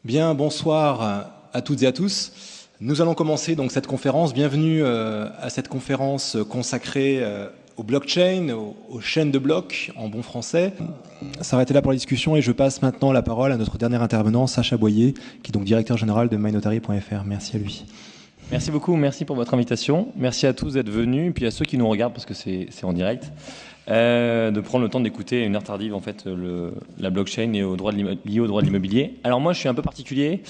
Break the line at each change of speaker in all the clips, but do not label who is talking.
Bien, bonsoir à toutes et à tous. Nous allons commencer donc cette conférence. Bienvenue à cette conférence consacrée au blockchain, aux chaînes de blocs en bon français. S'arrêter là pour la discussion et je passe maintenant la parole à notre dernier intervenant, Sacha Boyer, qui est donc directeur général de mynotary.fr. Merci à lui.
Merci beaucoup, merci pour votre invitation. Merci à tous d'être venus, et puis à ceux qui nous regardent, parce que c'est en direct, de prendre le temps d'écouter à une heure tardive en fait, la blockchain et lié au droit de l'immobilier. Alors moi, je suis un peu particulier.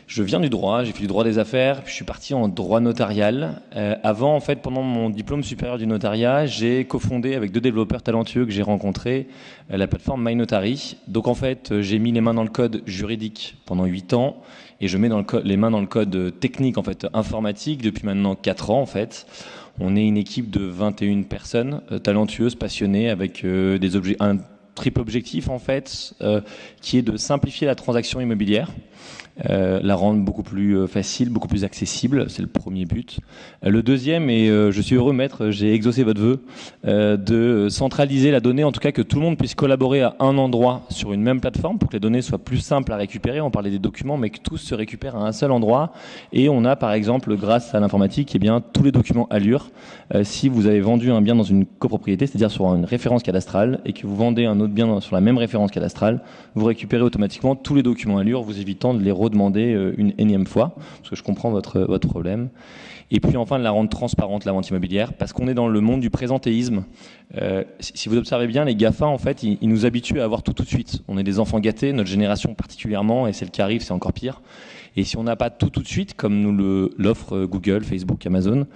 Je viens du droit, j'ai fait du droit des affaires, puis je suis parti en droit notarial. Avant, en fait, pendant mon diplôme supérieur du notariat, j'ai cofondé avec deux développeurs talentueux que j'ai rencontrés la plateforme MyNotary. Donc en fait, j'ai mis les mains dans le code juridique pendant 8 ans et je mets les mains dans le code technique, en fait, informatique depuis maintenant 4 ans, en fait. On est une équipe de 21 personnes talentueuses, passionnées, avec un triple objectif, en fait, qui est de simplifier la transaction immobilière. La rendre beaucoup plus facile, beaucoup plus accessible, c'est le premier but. Le deuxième, et je suis heureux maître, j'ai exaucé votre vœu, de centraliser la donnée, en tout cas que tout le monde puisse collaborer à un endroit sur une même plateforme pour que les données soient plus simples à récupérer. On parlait des documents, mais que tous se récupèrent à un seul endroit. Et on a par exemple, grâce à l'informatique, eh bien, tous les documents Allure. Si vous avez vendu un bien dans une copropriété, c'est-à-dire sur une référence cadastrale, et que vous vendez un autre bien sur la même référence cadastrale, vous récupérez automatiquement tous les documents Allure, vous évitant de les redemander une énième fois, parce que je comprends votre problème. Et puis enfin de la rendre transparente, la vente immobilière, parce qu'on est dans le monde du présentéisme. Si vous observez bien, les GAFA, en fait, ils nous habituent à avoir tout de suite. On est des enfants gâtés, notre génération particulièrement, et celle qui arrive, c'est encore pire. Et si on n'a pas tout de suite, comme nous l'offrent Google, Facebook, Amazon,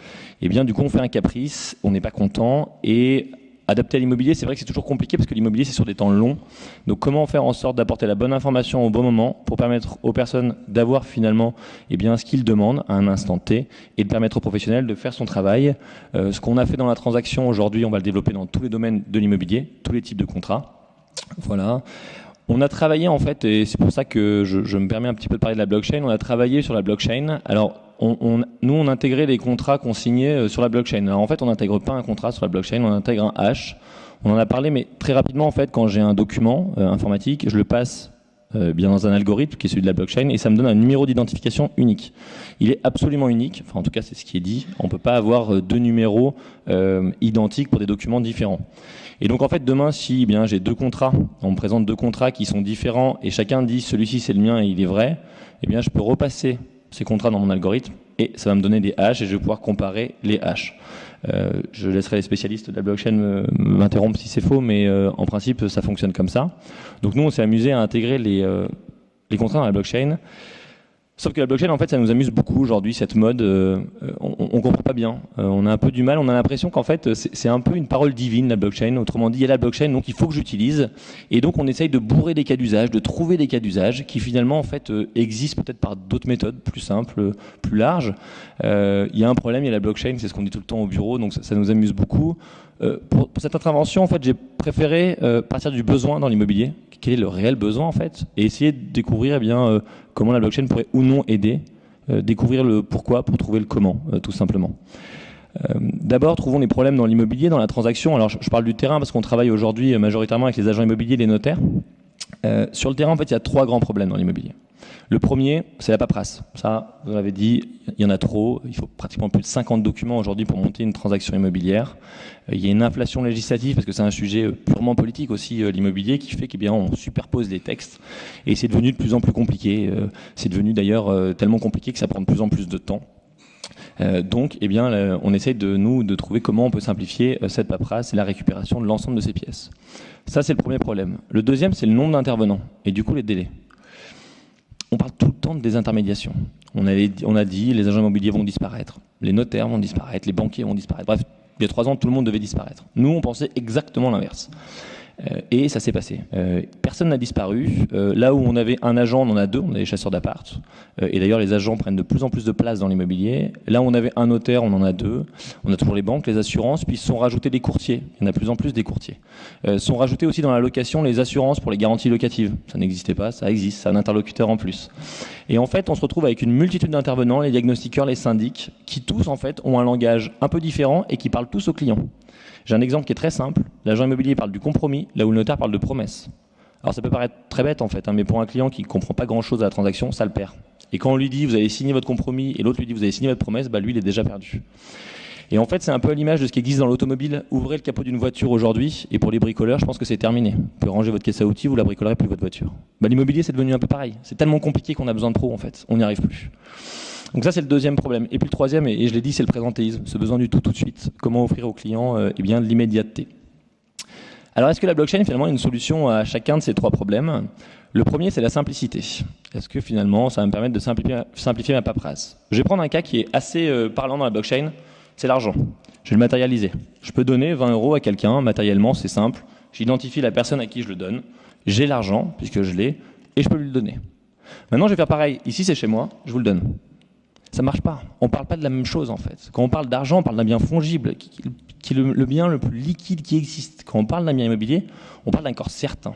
eh bien du coup on fait un caprice, on n'est pas content, et adapter à l'immobilier, c'est vrai que c'est toujours compliqué parce que l'immobilier, c'est sur des temps longs. Donc, comment faire en sorte d'apporter la bonne information au bon moment pour permettre aux personnes d'avoir finalement ce qu'ils demandent à un instant T et de permettre aux professionnels de faire son travail. Ce qu'on a fait dans la transaction aujourd'hui, on va le développer dans tous les domaines de l'immobilier, tous les types de contrats. Voilà. On a travaillé en fait, et c'est pour ça que je me permets un petit peu de parler de la blockchain, on a travaillé sur la blockchain. Alors, nous, on intégrait les contrats qu'on signait sur la blockchain. Alors en fait, on n'intègre pas un contrat sur la blockchain, on intègre un hash. On en a parlé, mais très rapidement, en fait, quand j'ai un document informatique, je le passe bien dans un algorithme qui est celui de la blockchain et ça me donne un numéro d'identification unique. Il est absolument unique, enfin en tout cas c'est ce qui est dit. On ne peut pas avoir deux numéros identiques pour des documents différents. Et donc en fait demain, si j'ai deux contrats, on me présente deux contrats qui sont différents et chacun dit celui-ci c'est le mien et il est vrai, je peux repasser ces contrats dans mon algorithme et ça va me donner des hashes et je vais pouvoir comparer les hashes. Je laisserai les spécialistes de la blockchain m'interrompre si c'est faux, mais en principe ça fonctionne comme ça. Donc nous on s'est amusé à intégrer les contrats dans la blockchain. Sauf que la blockchain, en fait, ça nous amuse beaucoup aujourd'hui, cette mode. On comprend pas bien. On a un peu du mal. On a l'impression qu'en fait, c'est un peu une parole divine, la blockchain. Autrement dit, il y a la blockchain, donc il faut que j'utilise. Et donc, on essaye de bourrer des cas d'usage, de trouver des cas d'usage qui finalement, en fait, existent peut-être par d'autres méthodes plus simples, plus larges. Il y a un problème, il y a la blockchain, c'est ce qu'on dit tout le temps au bureau, donc ça nous amuse beaucoup. Pour cette intervention, en fait, j'ai préféré partir du besoin dans l'immobilier. Quel est le réel besoin, en fait, et essayer de découvrir comment la blockchain pourrait ou non aider, découvrir le pourquoi pour trouver le comment, tout simplement. D'abord, trouvons les problèmes dans l'immobilier, dans la transaction. Alors, je parle du terrain parce qu'on travaille aujourd'hui majoritairement avec les agents immobiliers et les notaires. Sur le terrain, en fait, il y a 3 grands problèmes dans l'immobilier. Le premier, c'est la paperasse. Ça, vous l'avez dit, il y en a trop. Il faut pratiquement plus de 50 documents aujourd'hui pour monter une transaction immobilière. Il y a une inflation législative parce que c'est un sujet purement politique aussi, l'immobilier, qui fait qu'on superpose les textes. Et c'est devenu de plus en plus compliqué. C'est devenu d'ailleurs tellement compliqué que ça prend de plus en plus de temps. Donc, on essaye de trouver comment on peut simplifier cette paperasse et la récupération de l'ensemble de ces pièces. Ça, c'est le premier problème. Le deuxième, c'est le nombre d'intervenants et du coup les délais. On parle tout le temps de désintermédiation. On a dit les agents immobiliers vont disparaître, les notaires vont disparaître, les banquiers vont disparaître. Bref, il y a 3 ans, tout le monde devait disparaître. Nous, on pensait exactement l'inverse. Et ça s'est passé. Personne n'a disparu. Là où on avait un agent, on en a 2, on a des chasseurs d'appart. Et d'ailleurs, les agents prennent de plus en plus de place dans l'immobilier. Là où on avait un notaire, on en a 2. On a toujours les banques, les assurances, puis sont rajoutés des courtiers. Il y en a de plus en plus des courtiers. Sont rajoutés aussi dans la location les assurances pour les garanties locatives. Ça n'existait pas, ça existe, c'est un interlocuteur en plus. Et en fait, on se retrouve avec une multitude d'intervenants, les diagnostiqueurs, les syndics, qui tous en fait ont un langage un peu différent et qui parlent tous aux clients. J'ai un exemple qui est très simple. L'agent immobilier parle du compromis, là où le notaire parle de promesse. Alors ça peut paraître très bête en fait, mais pour un client qui ne comprend pas grand-chose à la transaction, ça le perd. Et quand on lui dit vous allez signer votre compromis et l'autre lui dit vous allez signer votre promesse, lui il est déjà perdu. Et en fait c'est un peu à l'image de ce qui existe dans l'automobile. Ouvrez le capot d'une voiture aujourd'hui et pour les bricoleurs je pense que c'est terminé. Vous pouvez ranger votre caisse à outils, vous la bricolerez plus votre voiture. L'immobilier c'est devenu un peu pareil. C'est tellement compliqué qu'on a besoin de pros en fait, on n'y arrive plus. Donc ça c'est le deuxième problème. Et puis le troisième, et je l'ai dit, c'est le présentéisme, ce besoin du tout de suite. Comment offrir aux clients de l'immédiateté. Alors est-ce que la blockchain finalement est une solution à chacun de ces trois problèmes? Le premier c'est la simplicité. Est-ce que finalement ça va me permettre de simplifier ma paperasse? Je vais prendre un cas qui est assez parlant dans la blockchain, c'est l'argent. Je vais le matérialiser. Je peux donner 20 € à quelqu'un, matériellement c'est simple. J'identifie la personne à qui je le donne, j'ai l'argent puisque je l'ai et je peux lui le donner. Maintenant je vais faire pareil, ici c'est chez moi, je vous le donne. Ça ne marche pas. On ne parle pas de la même chose en fait. Quand on parle d'argent, on parle d'un bien fongible, qui est le bien le plus liquide qui existe. Quand on parle d'un bien immobilier, on parle d'un corps certain.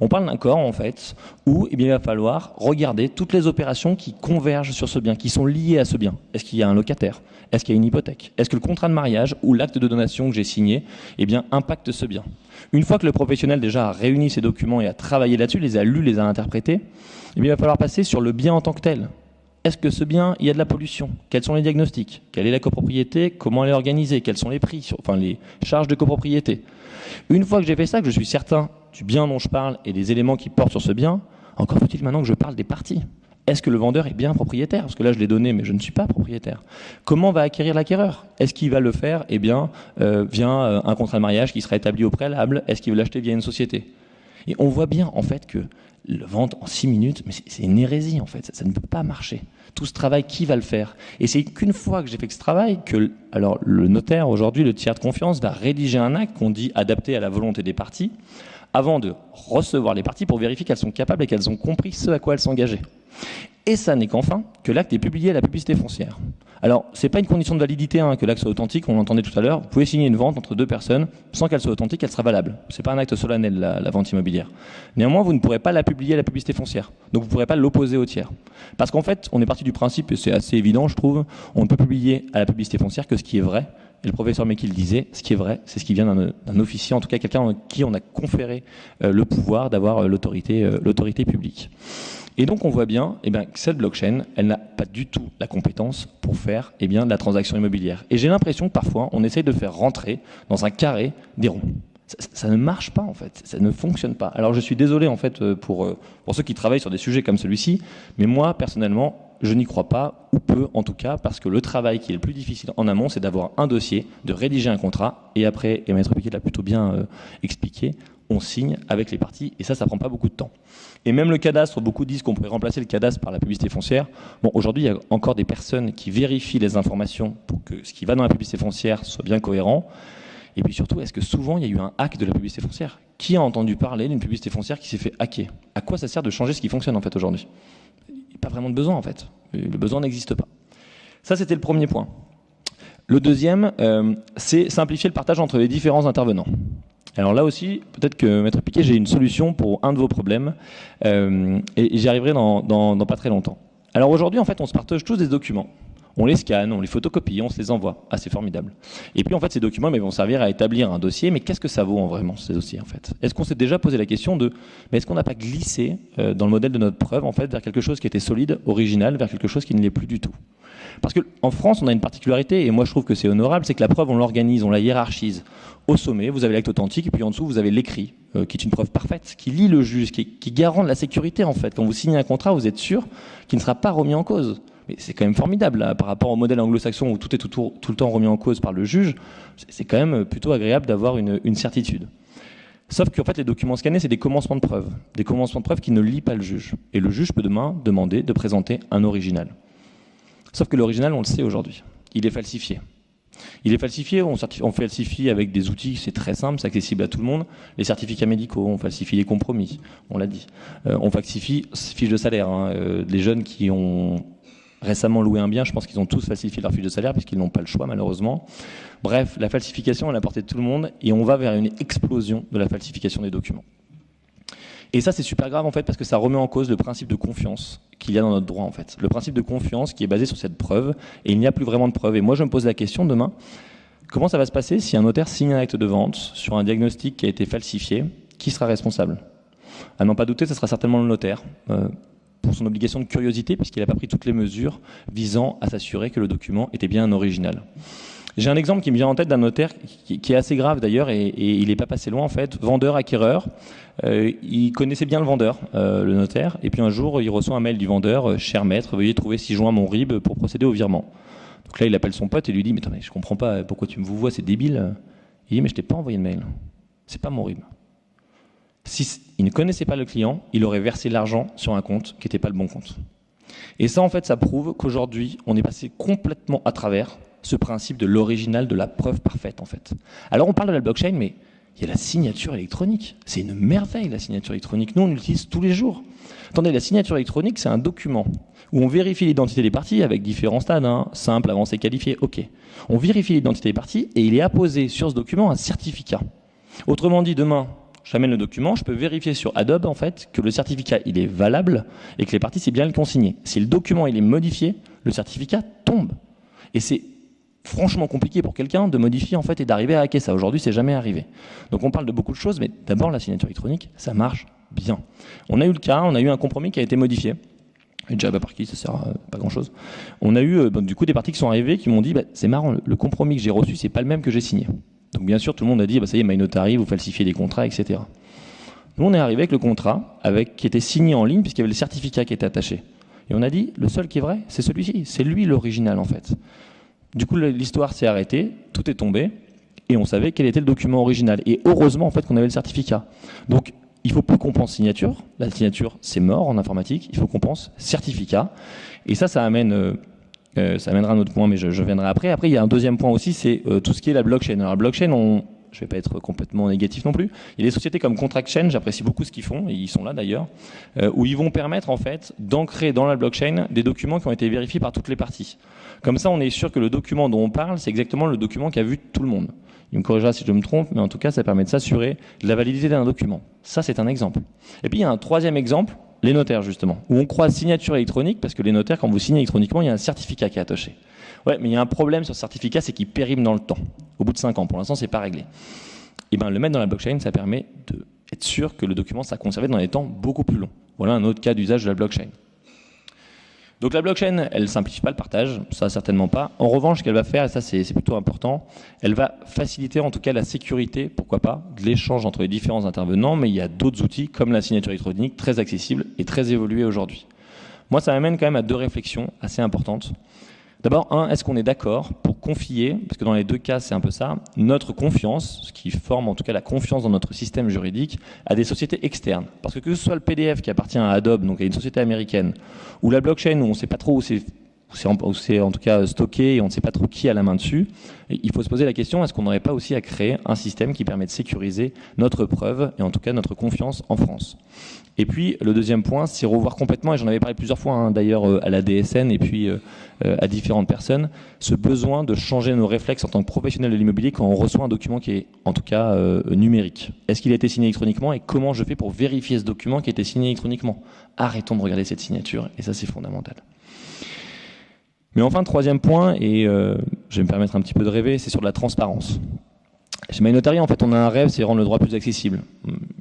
On parle d'un corps en fait où il va falloir regarder toutes les opérations qui convergent sur ce bien, qui sont liées à ce bien. Est-ce qu'il y a un locataire? Est-ce qu'il y a une hypothèque? Est-ce que le contrat de mariage ou l'acte de donation que j'ai signé impacte ce bien? Une fois que le professionnel déjà a réuni ces documents et a travaillé là-dessus, les a lus, les a interprétés, il va falloir passer sur le bien en tant que tel. Est-ce que ce bien, il y a de la pollution? Quels sont les diagnostics? Quelle est la copropriété? Comment elle est organisée? Quels sont les prix? Les charges de copropriété. Une fois que j'ai fait ça, que je suis certain du bien dont je parle et des éléments qui portent sur ce bien, encore faut-il maintenant que je parle des parties. Est-ce que le vendeur est bien propriétaire? Parce que là, je l'ai donné, mais je ne suis pas propriétaire. Comment va acquérir l'acquéreur? Est-ce qu'il va le faire via un contrat de mariage qui sera établi au préalable? Est-ce qu'il veut l'acheter via une société? Et on voit bien en fait que le vendre en 6 minutes, mais c'est une hérésie en fait, ça ne peut pas marcher. Tout ce travail, qui va le faire? Et c'est qu'une fois que j'ai fait ce travail que le notaire aujourd'hui, le tiers de confiance, va rédiger un acte qu'on dit adapté à la volonté des parties, avant de recevoir les parties pour vérifier qu'elles sont capables et qu'elles ont compris ce à quoi elles s'engageaient. Et ça n'est qu'enfin que l'acte est publié à la publicité foncière. Alors, ce n'est pas une condition de validité que l'acte soit authentique, on l'entendait tout à l'heure. Vous pouvez signer une vente entre deux personnes, sans qu'elle soit authentique, elle sera valable. Ce n'est pas un acte solennel, la vente immobilière. Néanmoins, vous ne pourrez pas la publier à la publicité foncière. Donc, vous ne pourrez pas l'opposer au tiers. Parce qu'en fait, on est parti du principe, et c'est assez évident, je trouve, on ne peut publier à la publicité foncière que ce qui est vrai. Et le professeur Mekil disait, ce qui est vrai, c'est ce qui vient d'un officier, en tout cas quelqu'un en qui on a conféré le pouvoir d'avoir l'autorité publique. Et donc on voit bien que cette blockchain, elle n'a pas du tout la compétence pour faire de la transaction immobilière. Et j'ai l'impression que parfois on essaye de faire rentrer dans un carré des ronds. Ça ne marche pas en fait, ça ne fonctionne pas. Alors je suis désolé en fait pour ceux qui travaillent sur des sujets comme celui-ci, mais moi personnellement je n'y crois pas, ou peu en tout cas, parce que le travail qui est le plus difficile en amont, c'est d'avoir un dossier, de rédiger un contrat, et après, et Maître Piquet l'a plutôt bien expliqué, on signe avec les parties, et ça prend pas beaucoup de temps. Et même le cadastre, beaucoup disent qu'on pourrait remplacer le cadastre par la publicité foncière. Bon, aujourd'hui, il y a encore des personnes qui vérifient les informations pour que ce qui va dans la publicité foncière soit bien cohérent. Et puis surtout, est-ce que souvent il y a eu un hack de la publicité foncière? Qui a entendu parler d'une publicité foncière qui s'est fait hacker? À quoi ça sert de changer ce qui fonctionne en fait aujourd'hui? Il n'y a pas vraiment de besoin en fait. Le besoin n'existe pas. Ça, c'était le premier point. Le deuxième, c'est simplifier le partage entre les différents intervenants. Alors là aussi, peut-être que Maître Piquet, j'ai une solution pour un de vos problèmes et j'y arriverai dans pas très longtemps. Alors aujourd'hui, en fait, on se partage tous des documents. On les scanne, on les photocopie, on se les envoie. Ah, c'est formidable. Et puis en fait, ces documents vont servir à établir un dossier. Mais qu'est-ce que ça vaut vraiment, ces dossiers en fait? Est-ce qu'on s'est déjà posé la question mais est-ce qu'on n'a pas glissé dans le modèle de notre preuve en fait vers quelque chose qui était solide, original, vers quelque chose qui ne l'est plus du tout? Parce qu'en France, on a une particularité, et moi je trouve que c'est honorable, c'est que la preuve, on l'organise, on la hiérarchise. Au sommet, vous avez l'acte authentique, et puis en dessous, vous avez l'écrit, qui est une preuve parfaite, qui lie le juge, qui garant de la sécurité en fait. Quand vous signez un contrat, vous êtes sûr qu'il ne sera pas remis en cause. Mais c'est quand même formidable, là, par rapport au modèle anglo-saxon où tout est tout le temps remis en cause par le juge, c'est quand même plutôt agréable d'avoir une certitude. Sauf qu'en fait, les documents scannés, c'est des commencements de preuve. Des commencements de preuve qui ne lient pas le juge. Et le juge peut demain demander de présenter un original. Sauf que l'original, on le sait aujourd'hui, il est falsifié. Il est falsifié, on falsifie avec des outils, c'est très simple, c'est accessible à tout le monde. Les certificats médicaux, on falsifie les compromis, on l'a dit. On falsifie fiches de salaire. Les jeunes qui ont récemment loué un bien, je pense qu'ils ont tous falsifié leur fiche de salaire puisqu'ils n'ont pas le choix malheureusement. Bref, la falsification, elle est à la portée de tout le monde et on va vers une explosion de la falsification des documents. Et ça, c'est super grave en fait parce que ça remet en cause le principe de confiance qu'il y a dans notre droit en fait. Le principe de confiance qui est basé sur cette preuve et il n'y a plus vraiment de preuve. Et moi, je me pose la question demain, comment ça va se passer si un notaire signe un acte de vente sur un diagnostic qui a été falsifié? Qui sera responsable? À n'en pas douter, ce sera certainement le notaire, pour son obligation de curiosité, puisqu'il n'a pas pris toutes les mesures visant à s'assurer que le document était bien un original. J'ai un exemple qui me vient en tête d'un notaire qui est assez grave d'ailleurs, et il n'est pas passé loin en fait. Vendeur-acquéreur, il connaissait bien le vendeur, le notaire, et puis un jour il reçoit un mail du vendeur, cher maître, veuillez trouver 6 joints mon RIB pour procéder au virement. Donc là il appelle son pote et lui dit, mais attends, mais je comprends pas, pourquoi tu me vous vois, c'est débile. Il dit, mais je t'ai pas envoyé de mail, c'est pas mon RIB. Si il ne connaissait pas le client, il aurait versé l'argent sur un compte qui n'était pas le bon compte. Et ça en fait ça prouve qu'aujourd'hui on est passé complètement à travers ce principe de l'original, de la preuve parfaite en fait. Alors on parle de la blockchain, mais il y a la signature électronique. C'est une merveille la signature électronique. Nous on l'utilise tous les jours. Attendez, la signature électronique c'est un document où on vérifie l'identité des parties avec différents stades, simple, avancé, qualifié, ok. On vérifie l'identité des parties et il est apposé sur ce document un certificat. Autrement dit, demain, j'amène le document, je peux vérifier sur Adobe en fait que le certificat il est valable et que les parties c'est bien le consigné. Si le document il est modifié, le certificat tombe. Et c'est franchement compliqué pour quelqu'un de modifier en fait et d'arriver à hacker ça. Aujourd'hui, c'est jamais arrivé. Donc on parle de beaucoup de choses, mais d'abord la signature électronique, ça marche bien. On a eu le cas, on a eu un compromis qui a été modifié. Et déjà par qui, ça sert à pas grand-chose. On a eu du coup des parties qui sont arrivées qui m'ont dit c'est marrant, le compromis que j'ai reçu, c'est pas le même que j'ai signé. Donc bien sûr, tout le monde a dit ça y est, MyNotary, vous falsifiez des contrats, etc. Nous, on est arrivé avec le contrat qui était signé en ligne puisqu'il y avait le certificat qui était attaché. Et on a dit le seul qui est vrai, c'est celui-ci, c'est lui l'original en fait. Du coup, l'histoire s'est arrêtée, tout est tombé, et on savait quel était le document original. Et heureusement, en fait, qu'on avait le certificat. Donc, il ne faut plus qu'on pense signature. La signature, c'est mort en informatique. Il faut qu'on pense certificat. Et ça amène, ça amènera un autre point, mais je viendrai après. Après, il y a un deuxième point aussi, c'est tout ce qui est la blockchain. Alors, la blockchain, je ne vais pas être complètement négatif non plus. Il y a des sociétés comme ContractChain, j'apprécie beaucoup ce qu'ils font, et ils sont là d'ailleurs, où ils vont permettre en fait d'ancrer dans la blockchain des documents qui ont été vérifiés par toutes les parties. Comme ça, on est sûr que le document dont on parle, c'est exactement le document qu'a vu tout le monde. Il me corrigera si je me trompe, mais en tout cas, ça permet de s'assurer de la validité d'un document. Ça, c'est un exemple. Et puis, il y a un troisième exemple, les notaires justement, où on croise signature électronique, parce que les notaires, quand vous signez électroniquement, il y a un certificat qui est attaché. Ouais, mais il y a un problème sur ce certificat, c'est qu'il périme dans le temps. Au bout de 5 ans, pour l'instant, c'est pas réglé. Et le mettre dans la blockchain, ça permet d'être sûr que le document sera conservé dans des temps beaucoup plus longs. Voilà un autre cas d'usage de la blockchain. Donc la blockchain, elle ne simplifie pas le partage, ça certainement pas. En revanche, ce qu'elle va faire, et ça c'est plutôt important, elle va faciliter en tout cas la sécurité, pourquoi pas, de l'échange entre les différents intervenants, mais il y a d'autres outils comme la signature électronique très accessible et très évoluée aujourd'hui. Moi, ça m'amène quand même à 2 réflexions assez importantes. D'abord, est-ce qu'on est d'accord pour confier, parce que dans les 2 cas c'est un peu ça, notre confiance, ce qui forme en tout cas la confiance dans notre système juridique, à des sociétés externes. Parce que ce soit le PDF qui appartient à Adobe, donc à une société américaine, ou la blockchain où on ne sait pas trop où c'est en tout cas stocké et on ne sait pas trop qui a la main dessus, il faut se poser la question, est-ce qu'on n'aurait pas aussi à créer un système qui permet de sécuriser notre preuve et en tout cas notre confiance en France. Et puis le deuxième point, c'est revoir complètement, et j'en avais parlé plusieurs fois d'ailleurs à la DSN et puis à différentes personnes, ce besoin de changer nos réflexes en tant que professionnel de l'immobilier quand on reçoit un document qui est en tout cas numérique. Est-ce qu'il a été signé électroniquement et comment je fais pour vérifier ce document qui a été signé électroniquement? Arrêtons de regarder cette signature et ça c'est fondamental. Mais enfin, 3e point, et je vais me permettre un petit peu de rêver, c'est sur de la transparence. Chez MyNotary, en fait, on a un rêve, c'est rendre le droit plus accessible.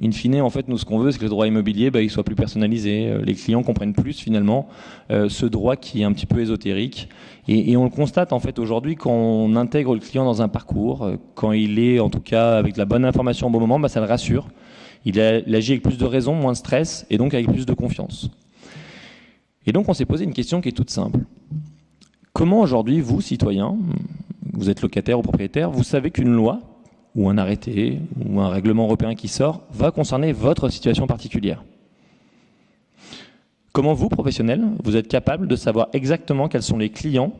In fine, en fait, nous, ce qu'on veut, c'est que le droit immobilier, il soit plus personnalisé. Les clients comprennent plus, finalement, ce droit qui est un petit peu ésotérique. Et on le constate, en fait, aujourd'hui, quand on intègre le client dans un parcours, quand il est, en tout cas, avec la bonne information au bon moment, ça le rassure. Il agit avec plus de raison, moins de stress, et donc avec plus de confiance. Et donc, on s'est posé une question qui est toute simple. Comment aujourd'hui, vous, citoyens, vous êtes locataire ou propriétaire, vous savez qu'une loi, ou un arrêté, ou un règlement européen qui sort, va concerner votre situation particulière? Comment vous, professionnels, vous êtes capable de savoir exactement quels sont les clients,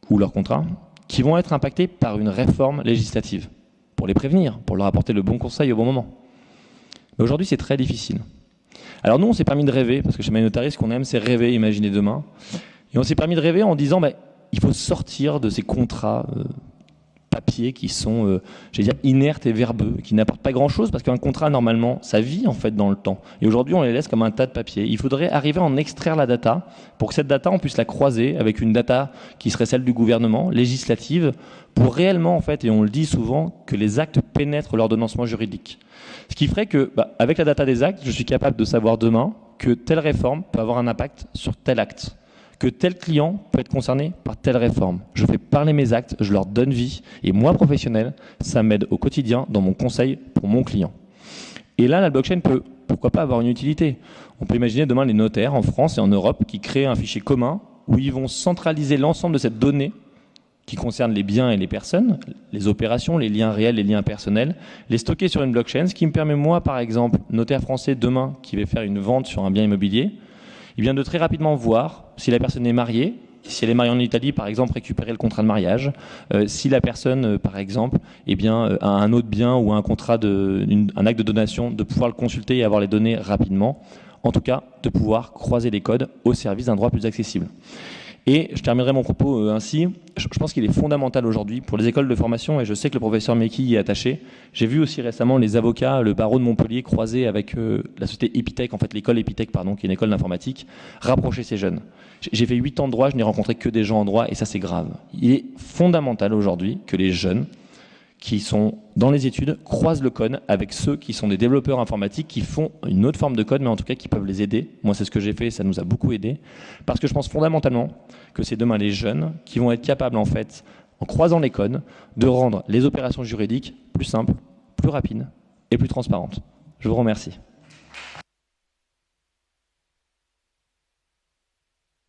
ou leurs contrats, qui vont être impactés par une réforme législative, pour les prévenir, pour leur apporter le bon conseil au bon moment? Mais aujourd'hui, c'est très difficile. Alors nous, on s'est permis de rêver, parce que chez MyNotary, ce qu'on aime, c'est rêver, imaginer demain. Et on s'est permis de rêver en disant, il faut sortir de ces contrats papier qui sont, inertes et verbeux, qui n'apportent pas grand-chose, parce qu'un contrat, normalement, ça vit en fait dans le temps. Et aujourd'hui, on les laisse comme un tas de papier. Il faudrait arriver à en extraire la data, pour que cette data, on puisse la croiser avec une data qui serait celle du gouvernement, législative, pour réellement, en fait, et on le dit souvent, que les actes pénètrent l'ordonnancement juridique. Ce qui ferait que, avec la data des actes, je suis capable de savoir demain que telle réforme peut avoir un impact sur tel acte, que tel client peut être concerné par telle réforme. Je fais parler mes actes, je leur donne vie, et moi, professionnel, ça m'aide au quotidien dans mon conseil pour mon client. Et là, la blockchain peut, pourquoi pas, avoir une utilité. On peut imaginer demain les notaires en France et en Europe qui créent un fichier commun où ils vont centraliser l'ensemble de cette donnée qui concerne les biens et les personnes, les opérations, les liens réels, les liens personnels, les stocker sur une blockchain, ce qui me permet, moi, par exemple, notaire français demain qui va faire une vente sur un bien immobilier, eh bien de très rapidement voir si la personne est mariée, si elle est mariée en Italie, par exemple, récupérer le contrat de mariage, si la personne, par exemple, a un autre bien ou un contrat un acte de donation, de pouvoir le consulter et avoir les données rapidement, en tout cas, de pouvoir croiser les codes au service d'un droit plus accessible. Et je terminerai mon propos ainsi. Je pense qu'il est fondamental aujourd'hui pour les écoles de formation, et je sais que le professeur Meki y est attaché. J'ai vu aussi récemment les avocats, le barreau de Montpellier croiser avec la société Epitech, en fait l'école Epitech, pardon, qui est une école d'informatique, rapprocher ces jeunes. J'ai fait 8 ans de droit, je n'ai rencontré que des gens en droit, et ça c'est grave. Il est fondamental aujourd'hui que les jeunes qui sont dans les études croisent le code avec ceux qui sont des développeurs informatiques qui font une autre forme de code, mais en tout cas qui peuvent les aider. Moi, c'est ce que j'ai fait, ça nous a beaucoup aidé. Parce que je pense fondamentalement que c'est demain les jeunes qui vont être capables, en fait, en croisant les codes, de rendre les opérations juridiques plus simples, plus rapides et plus transparentes. Je vous remercie.